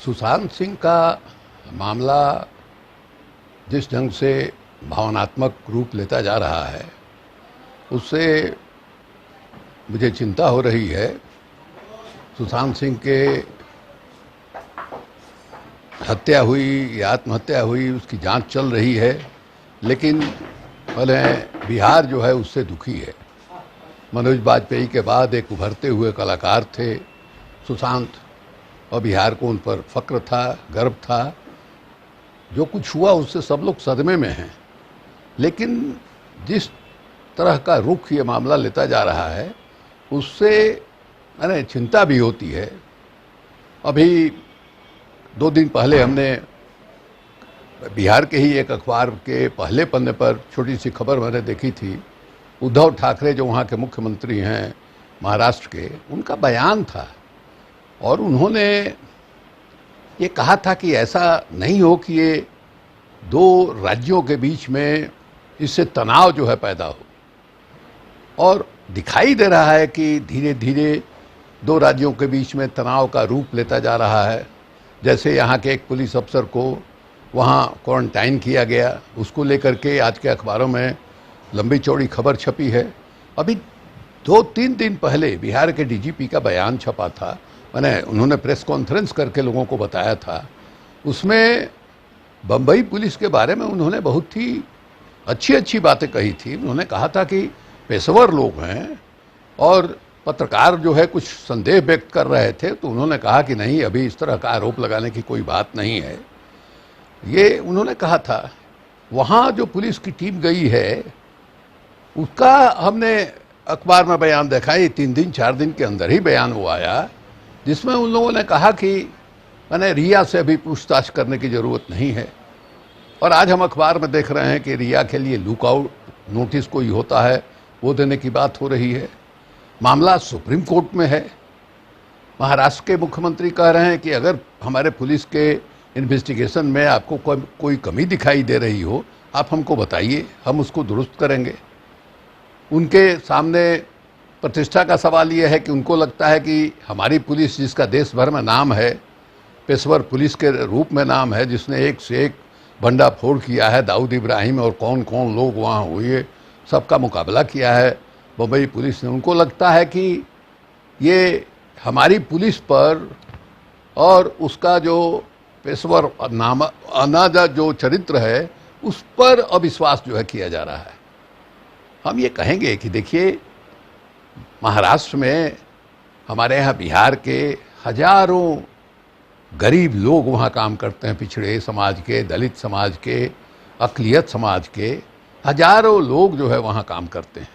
सुशांत सिंह का मामला जिस ढंग से भावनात्मक रूप लेता जा रहा है, उससे मुझे चिंता हो रही है। सुशांत सिंह के हत्या हुई या आत्महत्या हुई, उसकी जांच चल रही है, लेकिन पहले बिहार जो है उससे दुखी है। मनोज वाजपेयी के बाद एक उभरते हुए कलाकार थे सुशांत, और बिहार को उन पर फक्र था, गर्व था। जो कुछ हुआ उससे सब लोग सदमे में हैं, लेकिन जिस तरह का रुख ये मामला लेता जा रहा है उससे मैंने चिंता भी होती है। अभी 2 दिन पहले हमने बिहार के ही एक अखबार के पहले पन्ने पर छोटी सी खबर मैंने देखी थी। उद्धव ठाकरे जो वहाँ के मुख्यमंत्री हैं महाराष्ट्र के, उनका बयान था और उन्होंने ये कहा था कि ऐसा नहीं हो कि ये 2 राज्यों के बीच में इससे तनाव जो है पैदा हो। और दिखाई दे रहा है कि धीरे धीरे 2 राज्यों के बीच में तनाव का रूप लेता जा रहा है। जैसे यहाँ के एक पुलिस अफसर को वहाँ क्वारंटाइन किया गया, उसको लेकर के आज के अखबारों में लंबी चौड़ी खबर छपी है। अभी 2-3 दिन पहले बिहार के डीजीपी का बयान छपा था, उन्होंने प्रेस कॉन्फ्रेंस करके लोगों को बताया था। उसमें बम्बई पुलिस के बारे में उन्होंने बहुत ही अच्छी बातें कही थी। उन्होंने कहा था कि पेशेवर लोग हैं, और पत्रकार जो है कुछ संदेह व्यक्त कर रहे थे तो उन्होंने कहा कि नहीं, अभी इस तरह का आरोप लगाने की कोई बात नहीं है। ये उन्होंने कहा था। वहाँ जो पुलिस की टीम गई है उसका हमने अखबार में बयान देखा, ये 3 दिन 4 दिन के अंदर ही बयान वो आया, जिसमें उन लोगों ने कहा कि रिया से अभी पूछताछ करने की ज़रूरत नहीं है। और आज हम अखबार में देख रहे हैं कि रिया के लिए लुकआउट नोटिस कोई होता है वो देने की बात हो रही है। मामला सुप्रीम कोर्ट में है। महाराष्ट्र के मुख्यमंत्री कह रहे हैं कि अगर हमारे पुलिस के इन्वेस्टिगेशन में आपको कोई कमी दिखाई दे रही हो, आप हमको बताइए, हम उसको दुरुस्त करेंगे। उनके सामने प्रतिष्ठा का सवाल ये है कि उनको लगता है कि हमारी पुलिस, जिसका देश भर में नाम है, पेशेवर पुलिस के रूप में नाम है, जिसने एक से एक भंडाफोड़ किया है, दाऊद इब्राहिम और कौन कौन लोग वहाँ हुए, सबका मुकाबला किया है बम्बई पुलिस ने, उनको लगता है कि ये हमारी पुलिस पर और उसका जो पेशेवर अनाजा जो चरित्र है उस पर अविश्वास जो है किया जा रहा है। हम ये कहेंगे कि देखिए, महाराष्ट्र में हमारे यहाँ बिहार के हजारों गरीब लोग वहाँ काम करते हैं, पिछड़े समाज के, दलित समाज के, अक़लियत समाज के हजारों लोग जो है वहाँ काम करते हैं।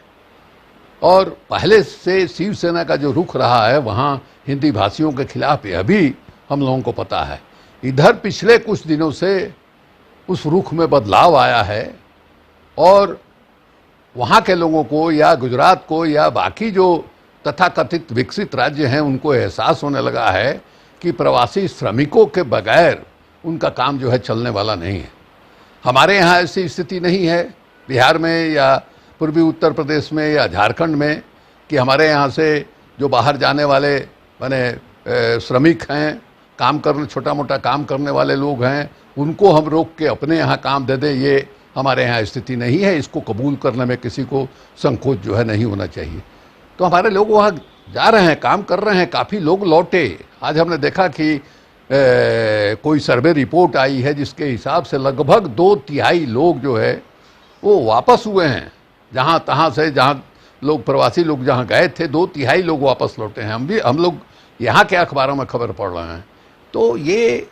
और पहले से शिवसेना का जो रुख रहा है वहाँ हिंदी भाषियों के खिलाफ, यह भी हम लोगों को पता है। इधर पिछले कुछ दिनों से उस रुख में बदलाव आया है, और वहाँ के लोगों को या गुजरात को या बाकी जो तथाकथित विकसित राज्य हैं उनको एहसास होने लगा है कि प्रवासी श्रमिकों के बगैर उनका काम जो है चलने वाला नहीं है। हमारे यहाँ ऐसी स्थिति नहीं है बिहार में या पूर्वी उत्तर प्रदेश में या झारखंड में कि हमारे यहाँ से जो बाहर जाने वाले श्रमिक हैं, काम करने, छोटा मोटा काम करने वाले लोग हैं, उनको हम रोक के अपने यहाँ काम दे दें, ये हमारे यहाँ स्थिति नहीं है। इसको कबूल करने में किसी को संकोच जो है नहीं होना चाहिए। तो हमारे लोग वहाँ जा रहे हैं, काम कर रहे हैं, काफ़ी लोग लौटे। आज हमने देखा कि कोई सर्वे रिपोर्ट आई है जिसके हिसाब से लगभग 2/3 लोग जो है वो वापस हुए हैं। जहाँ तहाँ से, जहाँ लोग प्रवासी लोग जहाँ गए थे, 2/3 लोग वापस लौटे हैं। हम लोग यहाँ के अखबारों में खबर पढ़ रहे हैं। तो ये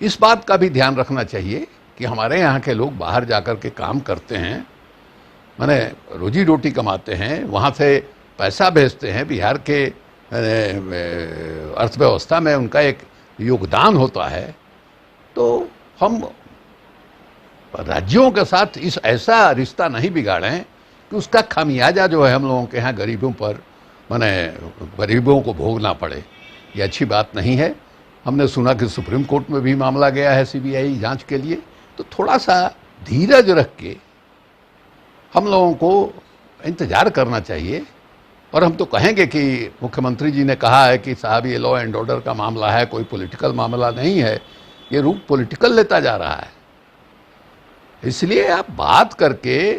इस बात का भी ध्यान रखना चाहिए कि हमारे यहाँ के लोग बाहर जाकर के काम करते हैं, रोजी रोटी कमाते हैं, वहाँ से पैसा भेजते हैं। बिहार के अर्थव्यवस्था में उनका एक योगदान होता है। तो हम राज्यों के साथ ऐसा रिश्ता नहीं बिगाड़ें कि उसका खामियाजा जो है हम लोगों के यहाँ गरीबों पर, गरीबों को भोगना पड़े। ये अच्छी बात नहीं है। हमने सुना कि सुप्रीम कोर्ट में भी मामला गया है सीबीआई जांच के लिए। तो थोड़ा सा धीरज रख के हम लोगों को इंतज़ार करना चाहिए और हम तो कहेंगे कि मुख्यमंत्री जी ने कहा है कि साहब ये लॉ एंड ऑर्डर का मामला है, कोई पॉलिटिकल मामला नहीं है, ये रूप पॉलिटिकल लेता जा रहा है। इसलिए आप बात करके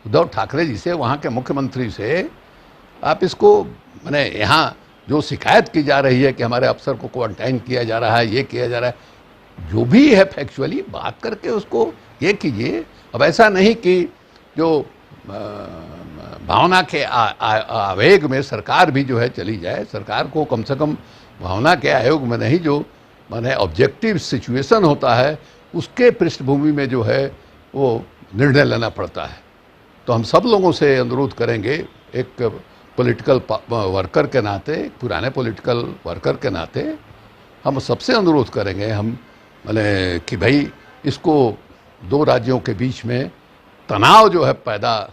उद्धव ठाकरे जी से, वहाँ के मुख्यमंत्री से, आप इसको मैंने यहाँ जो शिकायत की जा रही है कि हमारे अफसर को क्वारंटाइन किया जा रहा है, ये किया जा रहा है, जो भी है फैक्चुअली बात करके उसको ये कीजिए। अब ऐसा नहीं कि जो भावना के आवेग में सरकार भी जो है चली जाए। सरकार को कम से कम भावना के आयोग में नहीं, जो माने ऑब्जेक्टिव सिचुएशन होता है उसके पृष्ठभूमि में जो है वो निर्णय लेना पड़ता है। तो हम सब लोगों से अनुरोध करेंगे, एक पॉलिटिकल वर्कर के नाते, पुराने पॉलिटिकल वर्कर के नाते हम सबसे अनुरोध करेंगे हम माने कि भाई इसको दो राज्यों के बीच में तनाव जो है पैदा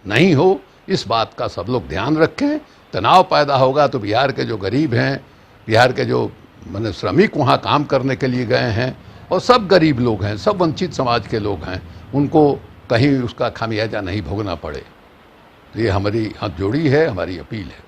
नहीं हो, इस बात का सब लोग ध्यान रखें। तनाव पैदा होगा तो बिहार के जो गरीब हैं, बिहार के जो माने श्रमिक वहाँ काम करने के लिए गए हैं, और सब गरीब लोग हैं, सब वंचित समाज के लोग हैं, उनको कहीं उसका खामियाजा नहीं भोगना पड़े। तो ये हमारी हाथ जोड़ी है, हमारी अपील है।